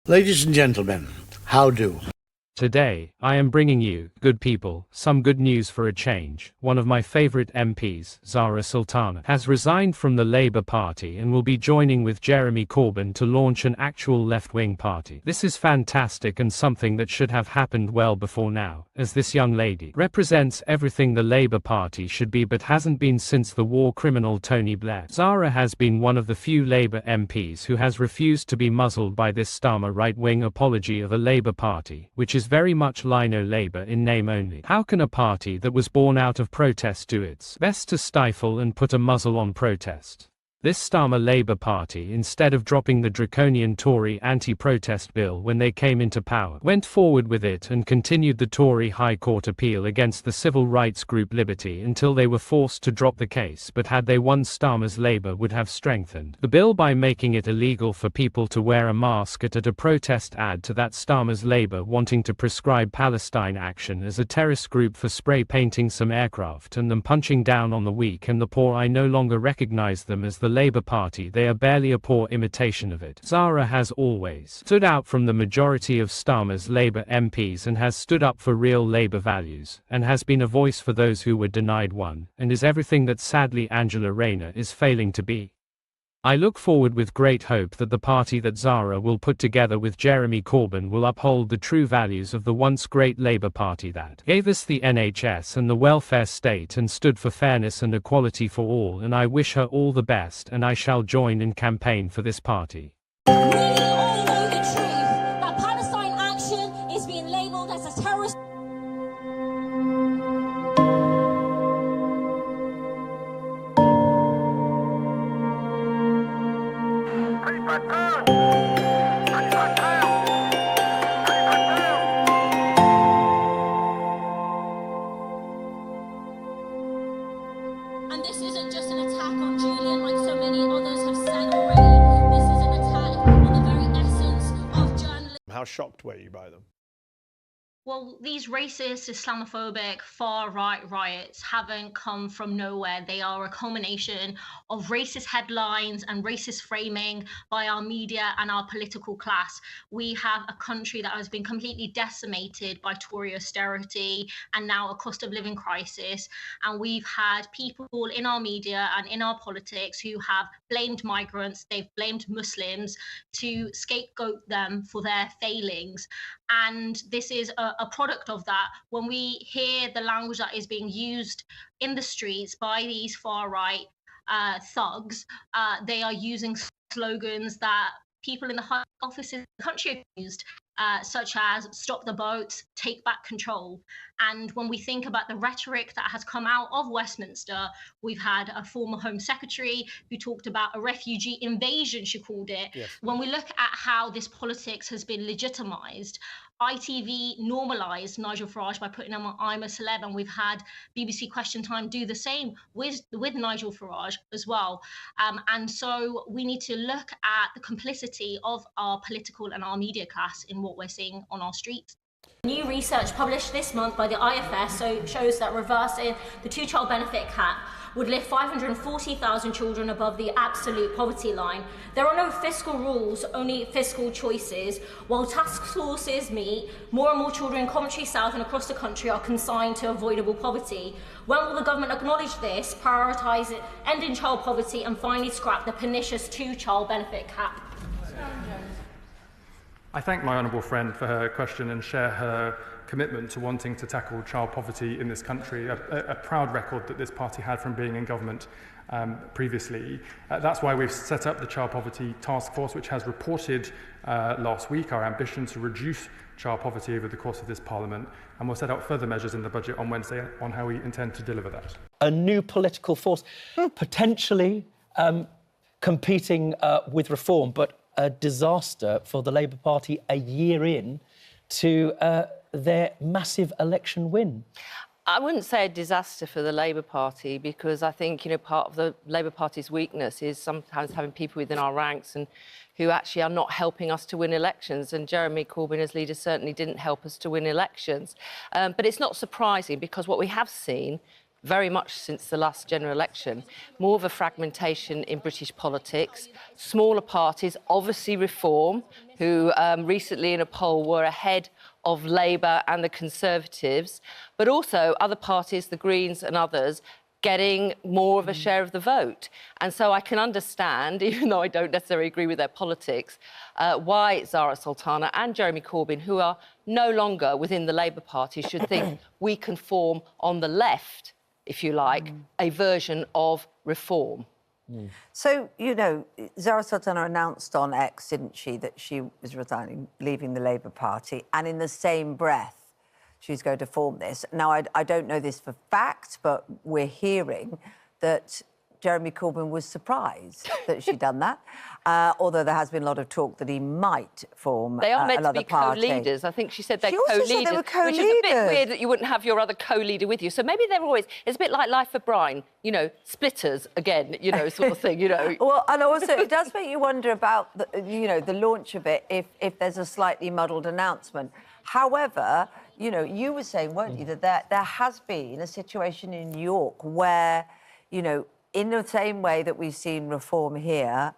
Ladies and gentlemen, how do? Today, I am bringing you, good people, some good news for a change. One of my favorite MPs, Zarah Sultana, has resigned from the Labour Party and will be joining with Jeremy Corbyn to launch an actual left-wing party. This is fantastic and something that should have happened well before now, as this young lady represents everything the Labour Party should be but hasn't been since the war criminal Tony Blair. Zara has been one of the few Labour MPs who has refused to be muzzled by this Starmer right-wing apology of a Labour Party, which is very much Lino Labour in name only. How can a party that was born out of protest do its best to stifle and put a muzzle on protest? This Starmer Labour Party, instead of dropping the draconian Tory anti-protest bill when they came into power, went forward with it and continued the Tory High Court appeal against the civil rights group Liberty until they were forced to drop the case. But had they won, Starmer's Labour would have strengthened the bill by making it illegal for people to wear a mask at a protest. Add to that Starmer's Labour wanting to prescribe Palestine Action as a terrorist group for spray painting some aircraft and them punching down on the weak and the poor. I no longer recognise them as the Labour Party. They are barely a poor imitation of it. Zara has always stood out from the majority of Starmer's Labour MPs and has stood up for real Labour values, and has been a voice for those who were denied one, and is everything that sadly Angela Rayner is failing to be. I look forward with great hope that the party that Zara will put together with Jeremy Corbyn will uphold the true values of the once great Labour Party that gave us the NHS and the welfare state and stood for fairness and equality for all, and I wish her all the best, and I shall join in campaign for this party. We all know the truth that Palestine Action is being labelled as a terrorist. And this isn't just an attack on Julian like so many others have said already. This is an attack on the very essence of journalism. How shocked were you by them? Well, these racist, Islamophobic, far-right riots haven't come from nowhere. They are a culmination of racist headlines and racist framing by our media and our political class. We have a country that has been completely decimated by Tory austerity and now a cost of living crisis. And we've had people in our media and in our politics who have blamed migrants, they've blamed Muslims to scapegoat them for their failings. And this is a product of that. When we hear the language that is being used in the streets by these far-right thugs, they are using slogans that people in the high offices in the country have used, such as stop the boats, take back control. And when we think about the rhetoric that has come out of Westminster, we've had a former Home Secretary who talked about a refugee invasion, she called it. Yes. When we look at how this politics has been legitimised, ITV normalised Nigel Farage by putting him on I'm a Celeb, and we've had BBC Question Time do the same with Nigel Farage as well. And so we need to look at the complicity of our political and our media class in what we're seeing on our streets. New research published this month by the IFS shows that reversing the two-child benefit cap would lift 540,000 children above the absolute poverty line. There are no fiscal rules, only fiscal choices. While task forces meet, more and more children in Coventry South and across the country are consigned to avoidable poverty. When will the government acknowledge this, prioritise it, ending child poverty, and finally scrap the pernicious two-child benefit cap? I thank my honourable friend for her question and share her commitment to wanting to tackle child poverty in this country, a proud record that this party had from being in government previously. That's why we've set up the Child Poverty Task Force, which has reported last week our ambition to reduce child poverty over the course of this Parliament, and we'll set out further measures in the budget on Wednesday on how we intend to deliver that. A new political force, potentially competing with reform, but a disaster for the Labour Party a year in to their massive election win. I wouldn't say a disaster for the Labour Party, because I think, part of the Labour Party's weakness is sometimes having people within our ranks and who actually are not helping us to win elections. And Jeremy Corbyn as leader certainly didn't help us to win elections. But it's not surprising, because what we have seen very much since the last general election, more of a fragmentation in British politics, smaller parties, obviously reform, who recently in a poll were ahead of Labour and the Conservatives, but also other parties, the Greens and others, getting more of a share of the vote. And so I can understand, even though I don't necessarily agree with their politics, why Zarah Sultana and Jeremy Corbyn, who are no longer within the Labour Party, should think we can form on the left, if you like, a version of reform. So, you know, Zarah Sultana announced on X, didn't she, that she was resigning, leaving the Labour Party, and in the same breath, she's going to form this. Now, I don't know this for fact, but we're hearing that Jeremy Corbyn was surprised that she'd done that, although there has been a lot of talk that he might form They are meant to another be party. co-leaders. I think she said they're She also co-leaders, said they were which is a bit co-leaders. weird that you wouldn't have your other co-leader with you. So maybe they're always, it's a bit like Life of Brian, you know, splitters again, you know, sort of thing, you know. Well, and also it does make you wonder about, you know, the launch of it if there's a slightly muddled announcement. However, you know, you were saying, weren't you, that there has been a situation in New York where, you know, in the same way that we've seen reform here,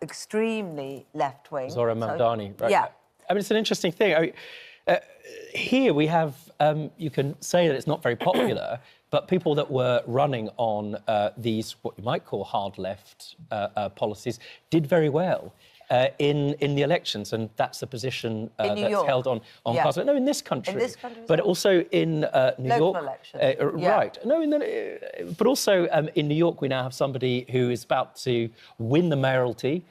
extremely left-wing. Zohra Mamdani, right? Yeah. I mean, it's an interesting thing. I mean, here we have, you can say that it's not very popular, but people that were running on these, what you might call hard left policies, did very well. In the elections, and that's the position that's held on Yeah. Parliament. No, in this country. In this country as but well. also in New Local York. elections. Yeah. Right. No, but also in New York, we now have somebody who is about to win the mayoralty,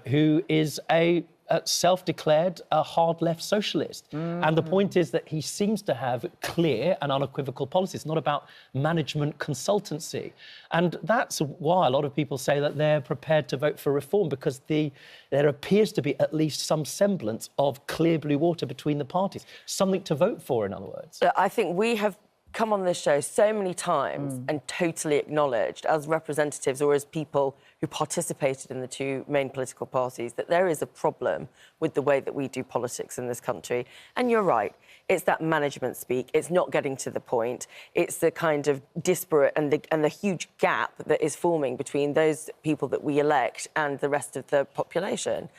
who is a self-declared hard left socialist. And the point is that he seems to have clear and unequivocal policies. It's not about management consultancy. And that's why a lot of people say that they're prepared to vote for reform, because there appears to be at least some semblance of clear blue water between the parties. Something to vote for, in other words. I think we have come on this show so many times and totally acknowledged as representatives or as people who participated in the two main political parties that there is a problem with the way that we do politics in this country. And you're right, it's that management speak, it's not getting to the point, it's the kind of disparate and the huge gap that is forming between those people that we elect and the rest of the population.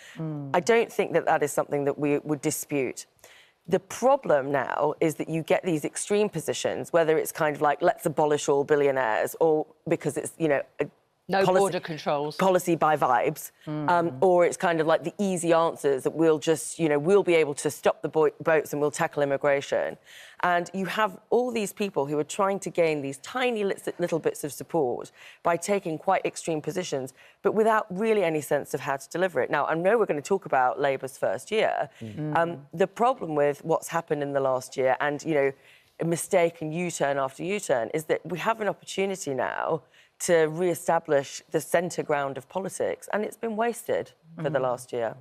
I don't think that that is something that we would dispute. The problem now is that you get these extreme positions, whether it's kind of like, let's abolish all billionaires, or because it's, you know, No border controls. Policy by vibes, or it's kind of like the easy answers that we'll just, you know, we'll be able to stop the boats and we'll tackle immigration. And you have all these people who are trying to gain these tiny little bits of support by taking quite extreme positions, but without really any sense of how to deliver it. Now, I know we're going to talk about Labour's first year. The problem with what's happened in the last year and, you know, a mistake and U-turn after U-turn is that we have an opportunity now to re-establish the centre ground of politics, and it's been wasted for the last year.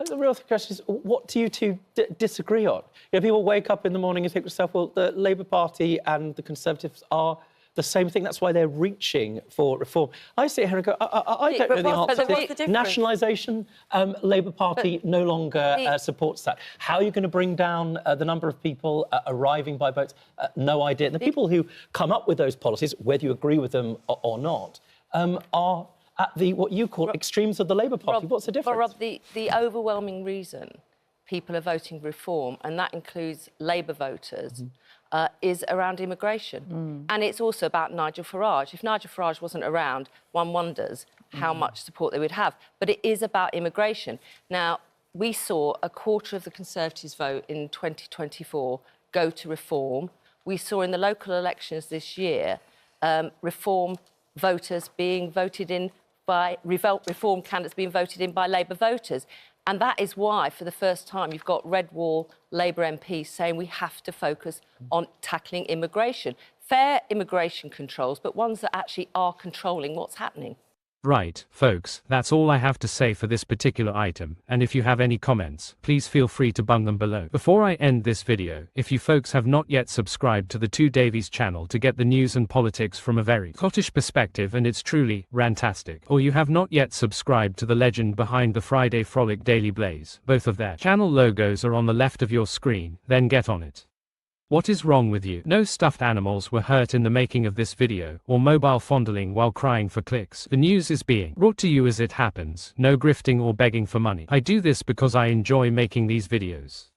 The real question is, what do you two disagree on? You know, people wake up in the morning and think to themselves, well, the Labour Party and the Conservatives are the same thing. That's why they're reaching for reform. I sit here and go, I don't know the answer to what's the this. difference? Nationalisation, Labour Party no longer supports that. How are you going to bring down the number of people arriving by boats? No idea. And the people who come up with those policies, whether you agree with them or not, are at the, what you call, extremes of the Labour Party. What's the difference? Rob, the overwhelming reason people are voting reform, and that includes Labour voters, is around immigration. And it's also about Nigel Farage. If Nigel Farage wasn't around, one wonders how much support they would have. But it is about immigration. Now, we saw a quarter of the Conservatives' vote in 2024 go to reform. We saw in the local elections this year reform voters being voted in by reform candidates being voted in by Labour voters. And that is why, for the first time, you've got red wall Labour MPs saying we have to focus on tackling immigration. Fair immigration controls, but ones that actually are controlling what's happening. Right, folks, that's all I have to say for this particular item, and if you have any comments, please feel free to bung them below. Before I end this video, if you folks have not yet subscribed to the Two Davies channel to get the news and politics from a very Scottish perspective, and it's truly rantastic, or you have not yet subscribed to the legend behind the Friday Frolic Daily Blaze, both of their channel logos are on the left of your screen, then get on it. What is wrong with you? No stuffed animals were hurt in the making of this video, or mobile fondling while crying for clicks. The news is being brought to you as it happens. No grifting or begging for money. I do this because I enjoy making these videos.